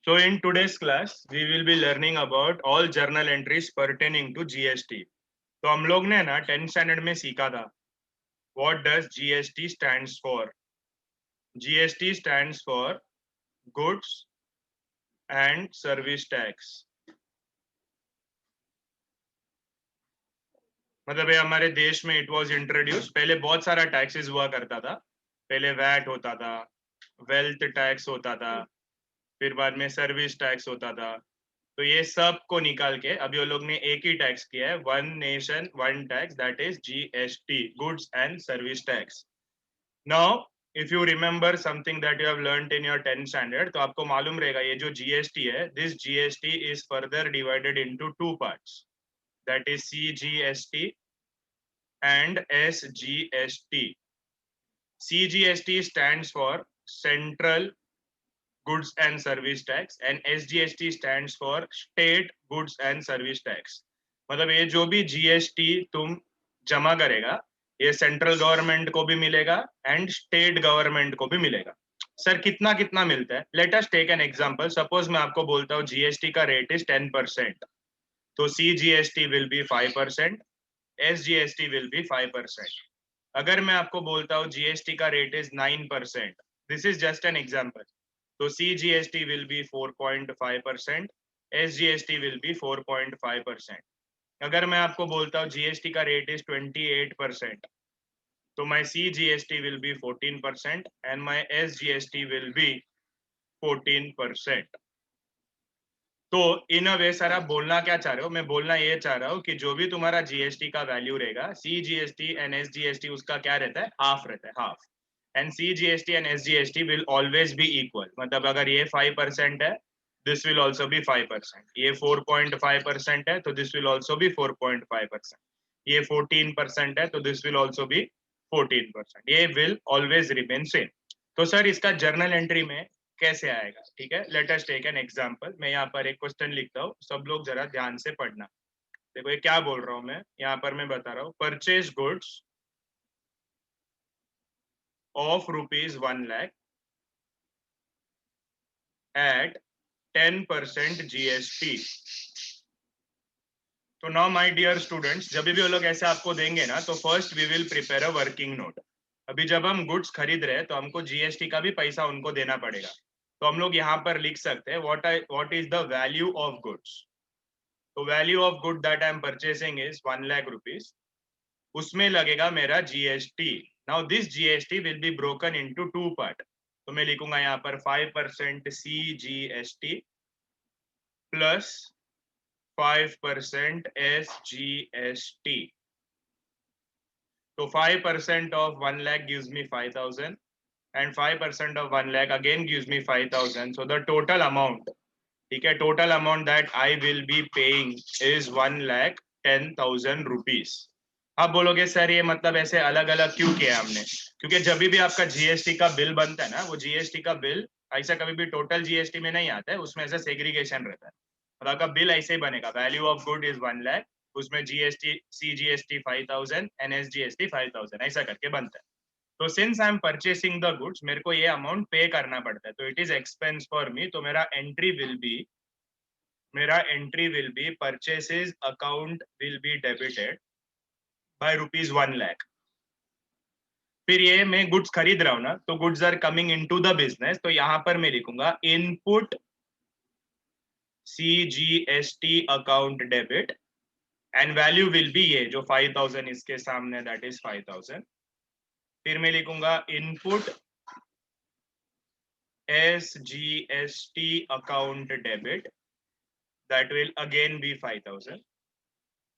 So in today's class, we will be learning about all journal entries pertaining to GST. तो हम लोग ने ना 10th स्टैंडर्ड में सीखा था What does GST stands for? GST stands for Goods and Service Tax. मतलब ये हमारे देश में इट वाज इंट्रोड्यूस। पहले बहुत सारा टैक्सेस हुआ करता था। पहले वैट होता था, वेल्थ टैक्स होता था, फिर बाद में सर्विस टैक्स होता था। तो ये सब को निकाल के अभी वो लोग ने एक ही टैक्स किया है, one nation one tax, that is GST, goods and service tax. Now if you remember something that you have learned in your 10th standard, तो आपको मालूम रहेगा ये जो GST है, this GST is further divided into two parts, that is CGST and SGST. CGST stands for Central Goods and Service Tax and SGST stands for State Goods and Service Tax. मतलब ये जो भी GST तुम जमा करेगा, ये central government को भी मिलेगा एंड स्टेट गवर्नमेंट को भी मिलेगा। सर कितना कितना मिलता है? Let us take an example. Suppose मैं आपको बोलता हूँ GST का रेट इज 10%, तो CGST will be 5%, SGST will be 5%। अगर मैं आपको बोलता हूँ GST का rate is 9%, this is just an example, तो CGST will be 4.5%, SGST will be 4.5%। अगर मैं आपको बोलता हूँ GST का रेट इज 28%, तो my CGST will be 14% and my SGST will be 14%। तो इन अ वे सर आप बोलना क्या चाह रहे हो? मैं बोलना ये चाह रहा हूँ कि जो भी तुम्हारा GST का वैल्यू रहेगा, CGST एंड SGST उसका क्या रहता है? हाफ रहता है, half. And CGST and SGST will always be equal. मतलब अगर ये 5% है, दिस विल ऑल्सो बी 5%। ये 4.5% है, तो दिस विल ऑल्सो बी 4.5%। ये 14% है, तो दिस विल ऑल्सो बी 14%। ये विल ऑलवेज रिमेन सेम। तो सर इसका जर्नल एंट्री में कैसे आएगा? ठीक है, let us take an example. मैं यहाँ पर एक क्वेश्चन लिखता हूँ, सब लोग जरा ध्यान से पढ़ना। देखो ये क्या बोल रहा हूँ मैं, यहाँ पर मैं बता रहा हूँ, purchase goods of ₹1 lakh at 10% GST। तो नाउ माय डियर स्टूडेंट्स, जब भी वो लोग ऐसे आपको देंगे ना, तो first we will prepare a working note. अभी जब हम गुड्स खरीद रहे हैं तो हमको GST का भी पैसा उनको देना पड़ेगा। तो हम लोग यहाँ पर लिख सकते हैं what is the value of goods. तो value of good that I am purchasing is 1 lakh rupees, उसमें लगेगा मेरा GST। Now this GST will be broken into two part. तो मैं लिखूंगा यहाँ पर 5% CGST प्लस 5% SGST। तो 5% of 1 lakh gives me 5,000 and 5% of 1 lakh again gives me 5,000. So the total amount, ठीक है, total amount that I will be paying is 1,10,000 rupees। आप बोलोगे सर ये मतलब ऐसे अलग अलग क्यों किया हमने? क्योंकि जब भी आपका GST का बिल बनता है ना, वो GST का बिल ऐसा कभी भी टोटल GST में नहीं आता है, उसमें ऐसा सेग्रीगेशन रहता है। और आपका बिल ऐसे ही बनेगा, value of good is 1 lakh, उसमें GST CGST 5,000 एंड SGST 5,000, ऐसा करके बनता है। तो since I am purchasing the goods, मेरे को ये अमाउंट पे करना पड़ता है, तो it is expense for me. तो मेरा entry will be purchases account will be debited by ₹1 lakh. फिर ये मैं गुड्स खरीद रहा हूँ ना, तो goods are coming into the business, तो यहाँ पर मैं लिखूंगा input CGST account debit and value will be ये जो 5,000 इसके सामने, दैट इज 5,000। फिर मैं लिखूंगा input SGST account debit, that will again be 5,000।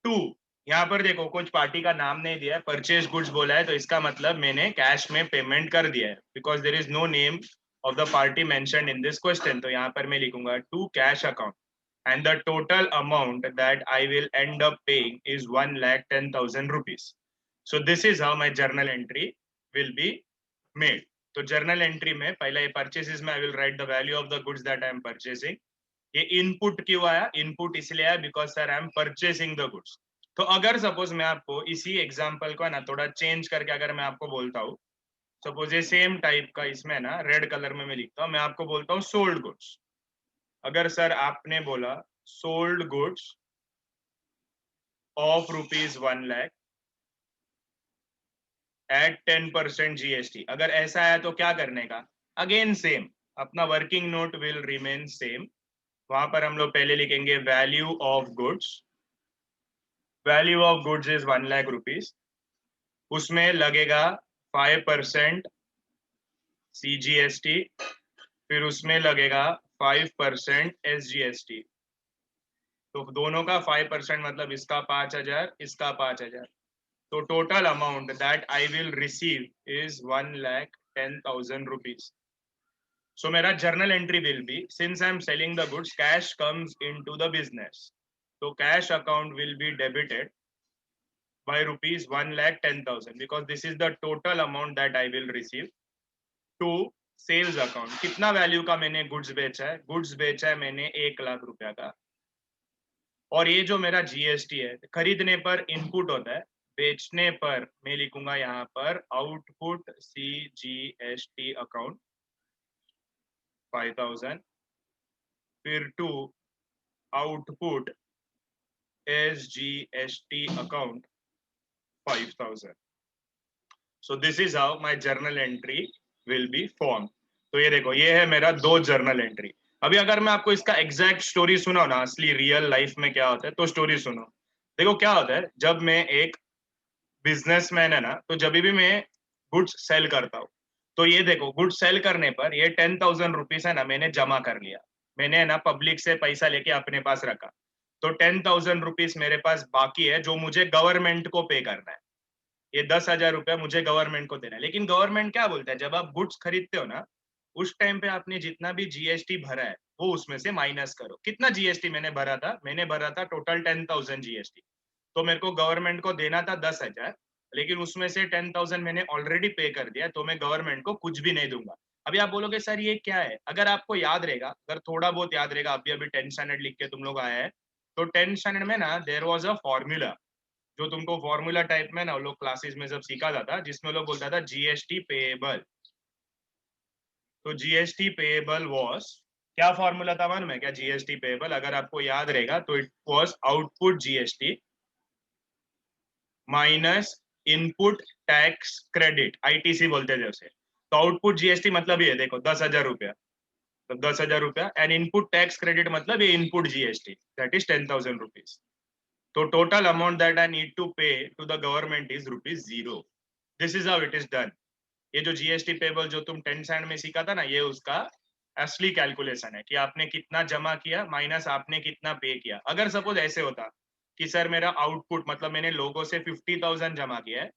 Two, यहाँ पर देखो कुछ पार्टी का नाम नहीं दिया है, परचेज गुड्स बोला है, तो इसका मतलब मैंने कैश में पेमेंट कर दिया है, because there is no name of the party mentioned in this question. तो यहाँ पर मैं लिखूंगा to cash account and the total amount that I will end up paying is 1,10,000 rupees. So this is how my journal entry will be made. तो journal entry में पहले purchases में I will write the value of the goods that I am purchasing। ये input क्यों आया? Input इसलिए आया because sir I am purchasing the goods. तो अगर सपोज मैं आपको इसी एग्जांपल को है ना थोड़ा चेंज करके अगर मैं आपको बोलता हूँ, सपोज ये सेम टाइप का इसमें ना रेड कलर में मैं लिखता हूँ, मैं आपको बोलता हूँ सोल्ड गुड्स। अगर सर आपने बोला sold goods of ₹1 lakh at 10% GST, अगर ऐसा है तो क्या करने का? अगेन सेम, अपना working note will remain same. वहां पर हम लोग पहले लिखेंगे value of goods. Value of goods is ₹1 lakh. उसमें लगेगा 5% CGST, फिर उसमें लगेगा 5% SGST। तो दोनों का 5% मतलब इसका 5,000, इसका 5,000। तो total amount that I will receive is ₹1,10,000। So मेरा journal entry will be, since I am selling the goods, cash comes into the business, तो cash account will be debited by ₹1,10,000 because this is the total amount that I will receive to sales account. कितना value का मैंने goods बेचा है? Goods बेचा है मैंने ₹1,00,000 का। और ये जो मेरा GST है, खरीदने पर इनपुट होता है, बेचने पर मैं लिखूंगा यहाँ पर आउटपुट CGST अकाउंट 5,000, फिर to output SGST account 5,000। So this is how my journal entry will be form. तो ये देखो, ये है मेरा 2 जर्नल एंट्री। अभी अगर मैं आपको इसका एग्जैक्ट स्टोरी सुनाऊं ना, असली रियल लाइफ में क्या होता है, तो स्टोरी सुनो। देखो क्या होता है, जब मैं एक बिजनेसमैन है ना, तो जब भी मैं गुड्स सेल करता हूँ, तो ये देखो गुड्स सेल करने पर ये ₹10,000 है ना, मैंने जमा कर लिया। मैंने ना पब्लिक से पैसा लेके अपने पास रखा, तो ₹10,000 मेरे पास बाकी है जो मुझे गवर्नमेंट को पे करना है। ये ₹10,000 मुझे गवर्नमेंट को देना है। लेकिन गवर्नमेंट क्या बोलता है, जब आप गुड्स खरीदते हो ना, उस टाइम पे आपने जितना भी GST भरा है वो उसमें से माइनस करो। कितना GST मैंने भरा था? मैंने भरा था टोटल 10,000 GST। तो मेरे को गवर्नमेंट को देना था 10,000, लेकिन उसमें से 10,000 मैंने ऑलरेडी पे कर दिया, तो मैं गवर्नमेंट को कुछ भी नहीं दूंगा। अभी आप बोलोगे सर ये क्या है? अगर आपको याद रहेगा, अगर थोड़ा बहुत याद रहेगा, अभी अभी 10th स्टैंडर्ड लिख के तुम लोग आया है, तो 10th स्टैंडर्ड में ना देयर वाज अ फॉर्मूला, जो तुमको फॉर्मूला टाइप में ना लोग क्लासेस में जब सीखा जाता, जिसमें लोग बोलता था GST पेएबल। तो GST पेएबल वॉज, क्या फॉर्मूला था मालूम है क्या? GST पेएबल अगर आपको याद रहेगा तो it was output GST minus input tax credit, ITC बोलते थे उसे। तो आउटपुट GST मतलब ये देखो ₹10,000, तो ₹10,000, एंड इनपुट टैक्स क्रेडिट मतलब ये इनपुट GST, दैट इज ₹10,000। तो total amount that I need to pay to the government is ₹0। This is how it is done. ये जो GST पेबल जो तुम 10th स्टैंडर्ड में सीखा था ना, ये उसका असली कैलकुलेशन है कि आपने कितना जमा किया माइनस आपने कितना पे किया। अगर सपोज ऐसे होता कि सर मेरा आउटपुट मतलब मैंने लोगों से 50,000 जमा किया है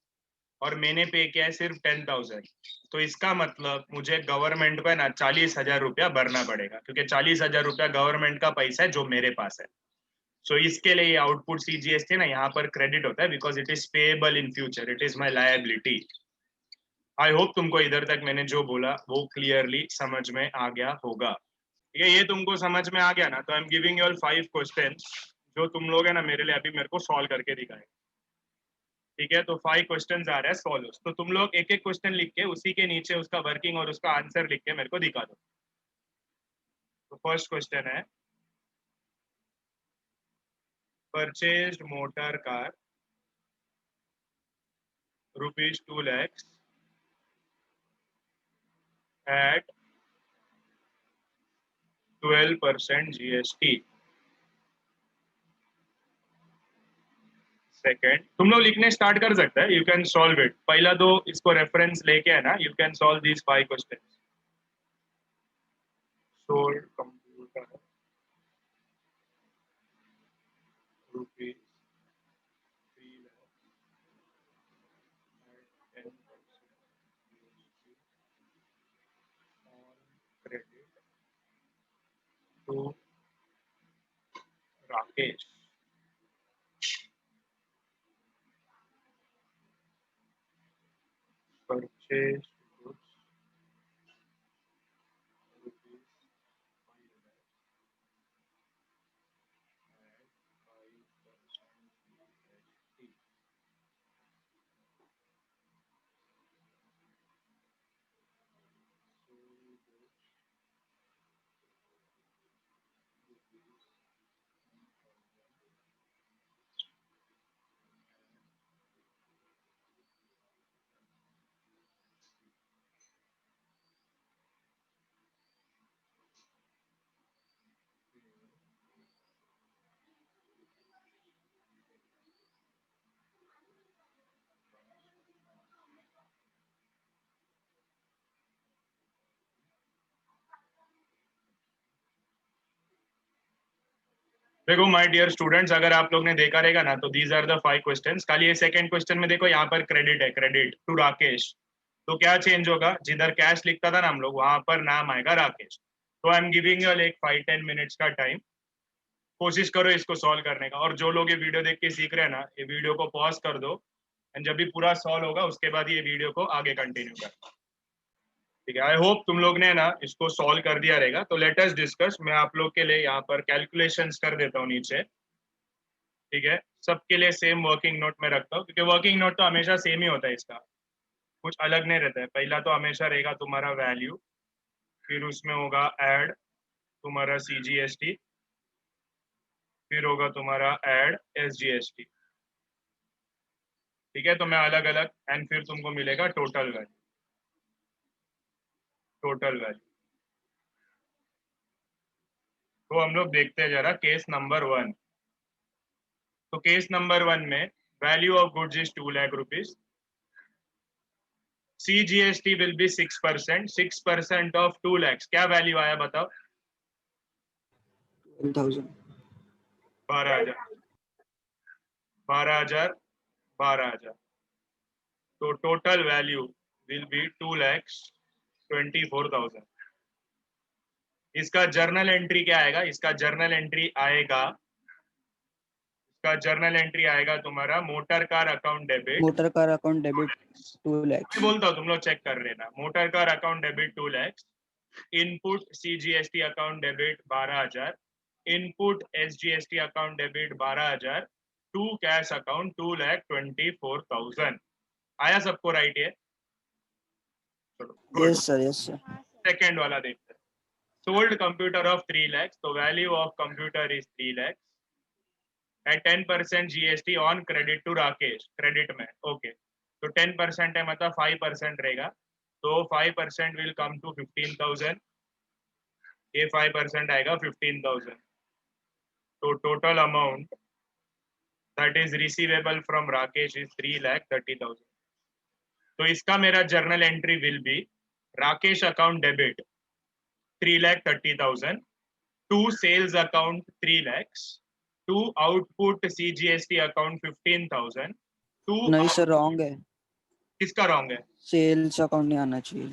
और मैंने पे किया है सिर्फ 10,000, तो इसका मतलब मुझे गवर्नमेंट को है ना ₹40,000 भरना पड़ेगा, क्योंकि ₹40,000 गवर्नमेंट का पैसा है जो मेरे पास है। सो इसके लिए आउटपुट CGST ना यहाँ पर क्रेडिट होता है, because it is payable in future, it is my liability. I hope तुमको इधर तक मैंने जो बोला वो क्लियरली समझ में आ गया होगा। ठीक है, ये तुमको समझ में आ गया ना, तो I am giving you all 5 question जो तुम लोग है ना मेरे लिए अभी मेरे को सॉल्व करके दिखाए। ठीक है, तो 5 क्वेश्चन आ रहे हैं सॉल्व, तो तुम लोग एक एक क्वेश्चन लिख के उसी के नीचे उसका वर्किंग और उसका आंसर लिख के मेरे को दिखा दो। तो फर्स्ट क्वेश्चन है, purchased motor car ₹2 lakhs at 12% GST। Second, तुम लोग लिखने स्टार्ट कर सकते हैं, यू कैन सॉल्व इट। पहला दो इसको रेफरेंस लेके है ना, you can solve these 5 question. Sold computer ₹3 lakhs at 10% on credit to Rakesh। Purchase goods ₹5 lakhs at 5% GST। Sold goods देखो माय डियर स्टूडेंट्स, अगर आप लोग ने देखा रहेगा ना तो दीज आर द 5 क्वेश्चंस। खाली ये सेकंड क्वेश्चन में देखो यहाँ पर क्रेडिट है, क्रेडिट टू राकेश। तो क्या चेंज होगा, जिधर कैश लिखता था ना हम लोग, वहां पर नाम आएगा राकेश। तो I am giving you like 5-10 minutes का टाइम, कोशिश करो इसको सॉल्व करने का। और जो लोग ये वीडियो देख के सीख रहे हैं ना, ये वीडियो को पॉज कर दो, एंड जब भी पूरा सॉल्व होगा उसके बाद ये वीडियो को आगे कंटिन्यू कर। ठीक है, आई होप तुम लोग ने ना इसको सॉल्व कर दिया रहेगा। तो लेट अस डिस्कस। मैं आप लोग के लिए यहाँ पर कैलकुलेशंस कर देता हूँ नीचे। ठीक है, सबके लिए सेम वर्किंग नोट में रखता हूँ, क्योंकि वर्किंग नोट तो हमेशा सेम ही होता है, इसका कुछ अलग नहीं रहता है। पहला तो हमेशा रहेगा तुम्हारा वैल्यू, फिर उसमें होगा ऐड तुम्हारा CGST, फिर होगा तुम्हारा ऐड SGST। ठीक है, तो मैं अलग अलग, एंड फिर तुमको मिलेगा टोटल वैल्यू, टोटल वैल्यू। तो हम लोग देखते हैं जरा केस नंबर 1। तो केस नंबर 1 में value of goods is 2 lakh rupees, CGST will be 6%, 6% of 2 lakhs, क्या वैल्यू आया बताओ? 12,000। 12,000, 12,000, 12,000। तो टोटल वैल्यू विल बी 2,24,000। इसका जर्नल एंट्री क्या आएगा? इसका जर्नल एंट्री आएगा, इसका जर्नल एंट्री आएगा तुम्हारा motor car account debit. Motor car account debit 2 मैं lakhs। बोलता हूँ, तुम लोग चेक कर लेना। Motor car account debit 2 lakhs, input CGST account debit 12,000, input SGST account debit 12,000, to cash account 2,24,000। आया सबको राइट है? Good. Yes sir, yes sir. Second वाला देखते हैं। सोल्ड कंप्यूटर ऑफ 3 lakhs, तो value of computer is 3 lakhs at 10% GST on credit to Rakesh, credit में। Okay, तो 10% है मतलब 5% रहेगा, तो 5% विल कम टू 15,000। ये 5% आएगा 15,000। तो total amount that is receivable from Rakesh is 3,30,000। तो इसका मेरा journal entry will be Rakesh account debit 3,30,000, to sales account 3 lakhs, to output CGST account 15,000, to नहीं सर, रॉन्ग है। किसका रॉन्ग है? सेल्स अकाउंट नहीं आना चाहिए।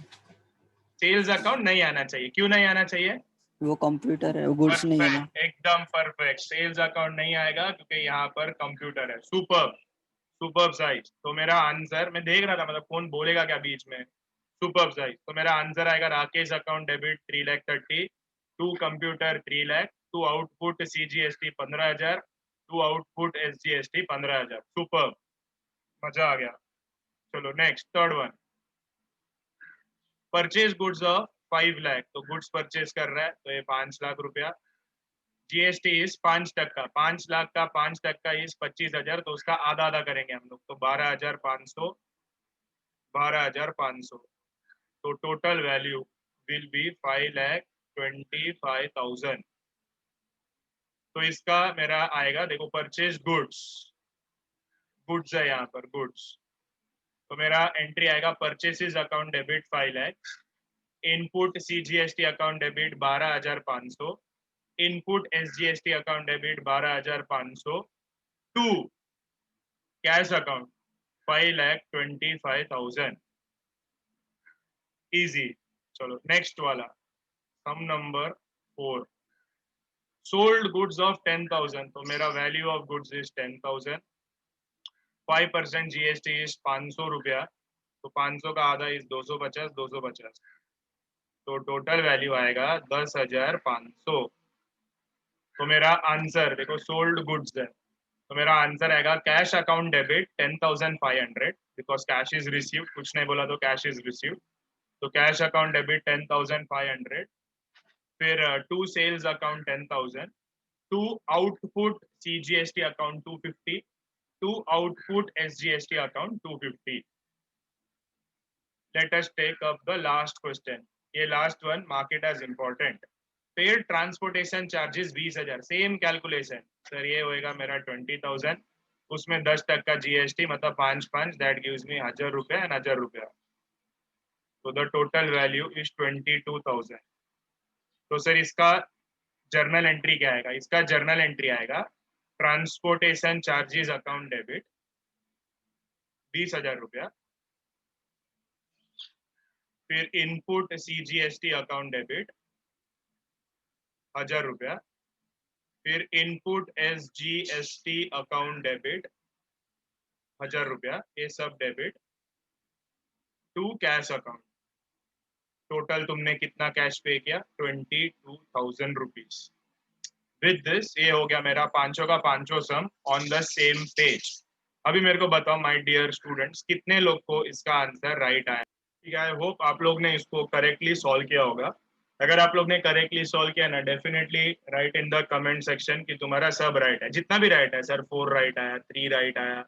सेल्स अकाउंट नहीं आना चाहिए, क्यों नहीं आना चाहिए? वो कंप्यूटर है, वो गुड्स नहीं है ना। परफेक्ट, एकदम परफेक्ट। सेल्स अकाउंट नहीं आएगा क्योंकि यहाँ पर कंप्यूटर है। Super, super size. तो मेरा आंसर, मैं देख रहा था मतलब कौन बोलेगा क्या बीच में। Super size. तो मेरा आंसर आएगा Rakesh account debit 3,30,000, to computer 3 lakh, to output CGST 15,000, to output SGST 15,000। Super, मजा आ गया। चलो next, third one. Purchase goods of 5 lakh, तो गुड्स परचेज कर रहा है तो ये 5 लाख रुपया। GST इज 5%, 5 लाख का 5% इज 25,000, तो उसका आधा आधा करेंगे हम लोग, तो 12,500, 12,500। तो टोटल वैल्यू विल बी 5,25,000। तो इसका मेरा आएगा, देखो परचेज गुड्स, गुड्स है यहाँ पर गुड्स, तो मेरा एंट्री आएगा purchases account debit 5 lakhs, input CGST account debit 12,500, input SGST account debit 12,500, to cash account 5,25,000। Easy. चलो नेक्स्ट वाला, sum number 4। Sold goods of 10,000, तो मेरा value of goods is 10,000, 5% GST is 500 रुपया, तो 500 का आधा इज 250, 250। तो टोटल वैल्यू आएगा 10,500। तो मेरा आंसर देखो, सोल्ड गुड्स है, तो मेरा आंसर आएगा cash account debit 10,500, because cash is received, कुछ नहीं बोला तो कैश इज रिसीव्ड। तो कैश अकाउंट डेबिट 10,500, फिर to sales account 10,000, to output CGST account 250, to output SGST account 250। Let us take up the last question. ये last one, mark it as important. Paid transportation charges 20,000, same calculation sir, ये होएगा मेरा 20,000, उसमें 10% GST, मतलब 5 that gives me 1,000 रुपया and 1,000 रुपया। तो the total value is 22,000। तो सर इसका जर्नल एंट्री क्या आएगा, इसका जर्नल एंट्री आएगा ट्रांसपोर्टेशन चार्जेस अकाउंट डेबिट 20,000 रुपया, फिर इनपुट CGST अकाउंट डेबिट 1,000 रुपया, फिर इनपुट SGST अकाउंट डेबिट 1,000 रुपया, ये सब debit to cash account. Total तुमने कितना कैश पे किया, 22,000 रुपीज। विद दिस ये हो गया मेरा पांचों का पांचों सम ऑन द सेम पेज। अभी मेरे को बताओ माय डियर स्टूडेंट्स, कितने लोग को इसका आंसर राइट आया। ठीक है, आई होप आप लोग ने इसको करेक्टली सॉल्व किया होगा। अगर आप लोग ने करेक्टली सॉल्व किया ना, definitely right in the comment section कि तुम्हारा सब राइट है, जितना भी राइट है। सर 4 राइट आया, 3 राइट आया,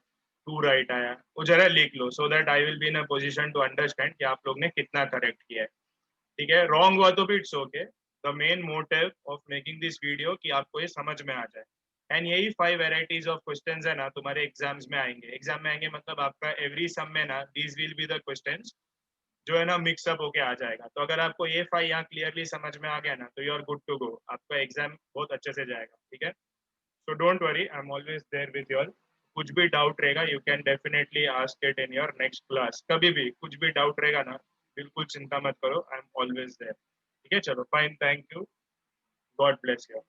2 राइट आया, वो जरा लिख लो so that I will be in a position to understand कि आप लोग ने कितना करेक्ट किया है। ठीक है, रॉन्ग हुआ तो भी it's okay. The main motive of making this video कि आपको ये समझ में आ जाए। एंड यही 5 वेराइटीज ऑफ क्वेश्चंस है ना तुम्हारे एग्जाम्स में आएंगे। एग्जाम में आएंगे मतलब आपका एवरी सम में ना these will be the questions जो है ना मिक्सअप होके आ जाएगा। तो अगर आपको ये 5 यहाँ क्लियरली समझ में आ गया ना, तो you are good to go, आपका एग्जाम बहुत अच्छे से जाएगा। ठीक है, so don't worry, I am always there with you all. कुछ भी डाउट रहेगा you can definitely ask it in your next class. कभी भी कुछ भी डाउट रहेगा ना, बिल्कुल चिंता मत करो, आई एम ऑलवेज देयर। ठीक है, चलो fine, thank you, God bless you.